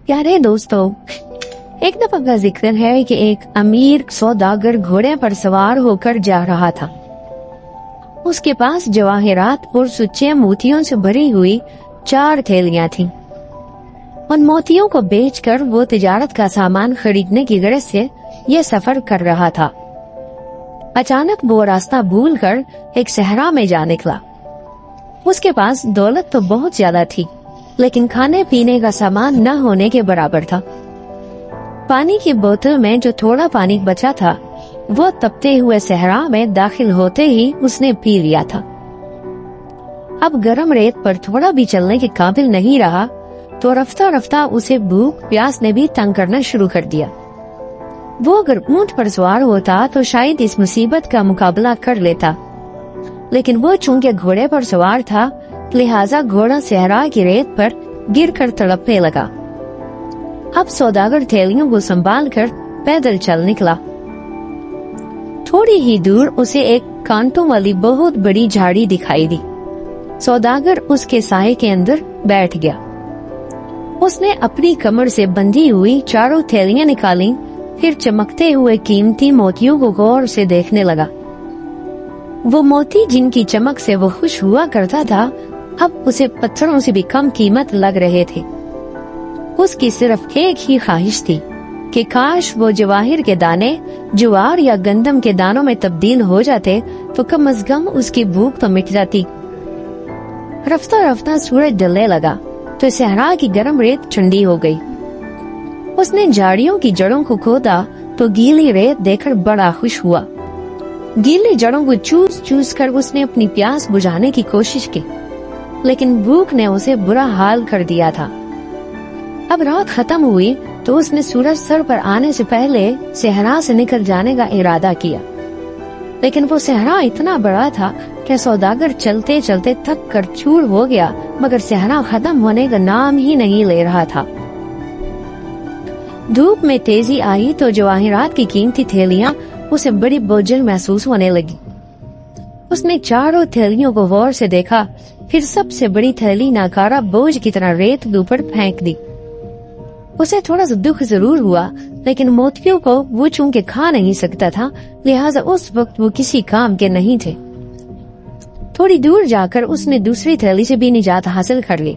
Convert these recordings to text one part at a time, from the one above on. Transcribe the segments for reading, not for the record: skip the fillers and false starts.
प्यारे दोस्तों, एक दफा का जिक्र है कि एक अमीर सौदागर घोड़े पर सवार होकर जा रहा था। उसके पास जवाहरात और सुच्चे मोतियों से भरी हुई 4 थैलियां थीं। उन मोतियों को बेचकर वो तिजारत का सामान खरीदने की गरज से ये सफर कर रहा था। अचानक वो रास्ता भूलकर एक सहरा में जा निकला। उसके पास दौलत तो बहुत ज्यादा थी, लेकिन खाने पीने का सामान न होने के बराबर था। पानी की बोतल में जो थोड़ा पानी बचा था, वो तपते हुए सहरा में दाखिल होते ही उसने पी लिया था। अब गर्म रेत पर थोड़ा भी चलने के काबिल नहीं रहा, तो रफ्ता रफ्ता उसे भूख प्यास ने भी तंग करना शुरू कर दिया। वो अगर ऊंट पर सवार होता तो शायद इस मुसीबत का मुकाबला कर लेता, लेकिन वो चूंकि घोड़े पर सवार था, लिहाजा घोड़ा सहरा की रेत पर गिरकर तड़पने लगा। अब सौदागर थैलियों को संभाल कर पैदल चल निकला। थोड़ी ही दूर उसे एक कांटों वाली बहुत बड़ी झाड़ी दिखाई दी। सौदागर उसके साए के अंदर बैठ गया। उसने अपनी कमर से बंधी हुई 4 थैलियां निकाली, फिर चमकते हुए कीमती मोतियों को गौर से देखने लगा। वो मोती जिनकी चमक से वो खुश हुआ करता था, अब उसे पत्थरों से भी कम कीमत लग रहे थे। उसकी सिर्फ एक ही ख्वाहिश थी कि काश वो जवाहिर के दाने ज्वार या गंदम के दानों में तब्दील हो जाते तो कम अज कम उसकी भूख तो मिट जाती। रफ्ता रफ्ता सूरज ढलने लगा तो सहरा की गर्म रेत ठंडी हो गई। उसने झाड़ियों की जड़ों को खोदा तो गीली रेत देखकर बड़ा खुश हुआ। गीली जड़ों को चूस चूस कर उसने अपनी प्यास बुझाने की कोशिश की, लेकिन भूख ने उसे बुरा हाल कर दिया था। अब रात खत्म हुई तो उसने सूरज सर पर आने से पहले सहरा से निकल जाने का इरादा किया, लेकिन वो सहरा इतना बड़ा था कि सौदागर चलते चलते थक कर चूर हो गया, मगर सहरा खत्म होने का नाम ही नहीं ले रहा था। धूप में तेजी आई तो जवाहरात की कीमती थैलियां उसे बड़ी बोझिल महसूस होने लगी। उसने 4 थैलियों को गौर से देखा, फिर सबसे बड़ी थैली नाकारा बोझ की तरह रेत के ऊपर फेंक दी। उसे थोड़ा सा दुख जरूर हुआ, लेकिन मोतियों को वो चूंकि खा नहीं सकता था, लिहाजा उस वक्त वो किसी काम के नहीं थे। थोड़ी दूर जाकर उसने दूसरी थैली से भी निजात हासिल कर ली।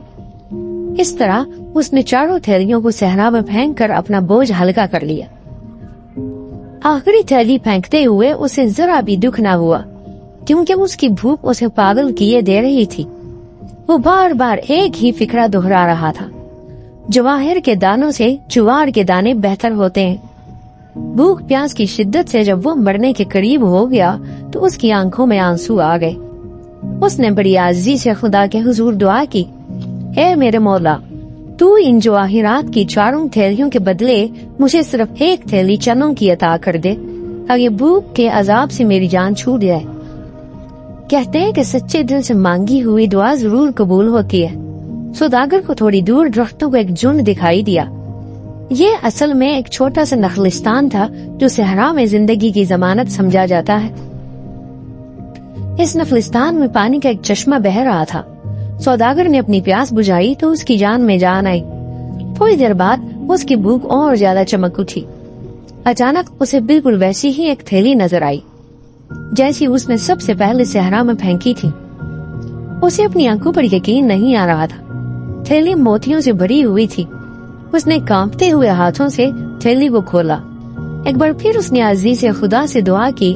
इस तरह उसने 4 थैलियों को सहरा में फेंक कर अपना बोझ हल्का कर लिया। आखिरी थैली फेंकते हुए उसे जरा भी दुख न हुआ, क्योंकि उसकी भूख उसे पागल किए दे रही थी। वो बार बार एक ही फिक्रा दोहरा रहा था, जवाहिर के दानों से ज्वार के दाने बेहतर होते हैं। भूख प्यास की शिद्दत से जब वो मरने के करीब हो गया तो उसकी आंखों में आंसू आ गए। उसने बड़ी आजिज़ी से खुदा के हुजूर दुआ की, ऐ मेरे मौला, तू इन जवाहिरात की 4 थैलियों के बदले मुझे सिर्फ 1 थैली चनों की अता कर दे, ताकि भूख के अजाब से मेरी जान छूट जाए। कहते हैं कि सच्चे दिल से मांगी हुई दुआ जरूर कबूल होती है। सौदागर को थोड़ी दूर दरख्तों को एक झुंड दिखाई दिया। ये असल में एक छोटा सा नखलिस्तान था जो सहरा में जिंदगी की जमानत समझा जाता है। इस नखलिस्तान में पानी का एक चश्मा बह रहा था। सौदागर ने अपनी प्यास बुझाई तो उसकी जान में जान आई। थोड़ी देर बाद उसकी भूख और ज्यादा चमक उठी। अचानक उसे बिल्कुल वैसी ही एक थैली नजर आई जैसी उसने सबसे पहले सहरा में फेंकी थी। उसे अपनी आंखों पर यकीन नहीं आ रहा था। थैली मोतियों से भरी हुई थी। उसने कांपते हुए हाथों से थैली को खोला। एक बार फिर उसने आजीज़ से खुदा से दुआ की,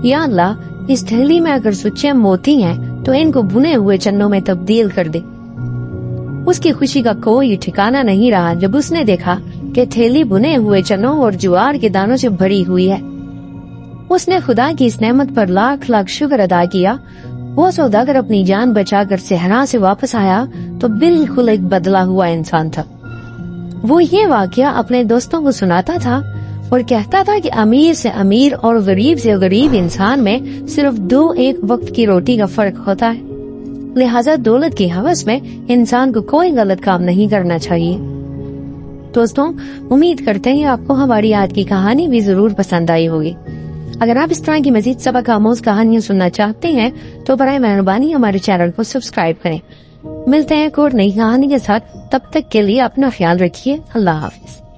या अल्लाह, इस थैली में अगर सच्चे मोती हैं तो इनको भुने हुए चन्नों में तब्दील कर दे। उसकी खुशी का कोई ठिकाना नहीं रहा जब उसने देखा कि थैली भुने हुए चन्नों और ज्वार के दानों से भरी हुई है। उसने खुदा की इस नेमत पर लाख लाख शुक्र अदा किया। वो सौदागर अपनी जान बचाकर सहरा से वापस आया तो बिल्कुल एक बदला हुआ इंसान था। वो ये वाकया अपने दोस्तों को सुनाता था और कहता था कि अमीर से अमीर और गरीब से गरीब इंसान में सिर्फ 2 वक्त की रोटी का फर्क होता है। लिहाजा दौलत की हवस में इंसान को कोई गलत काम नहीं करना चाहिए। दोस्तों, उम्मीद करते हैं आपको हमारी आज की कहानी भी जरूर पसंद आई होगी। अगर आप इस तरह की मजीद सबक आमोज कहानियाँ सुनना चाहते हैं तो बराए मेहरबानी हमारे चैनल को सब्सक्राइब करें। ملتے ہیں ایک اور نئی کہانی کے ساتھ، تب تک کے لیے اپنا خیال رکھیے، اللہ حافظ۔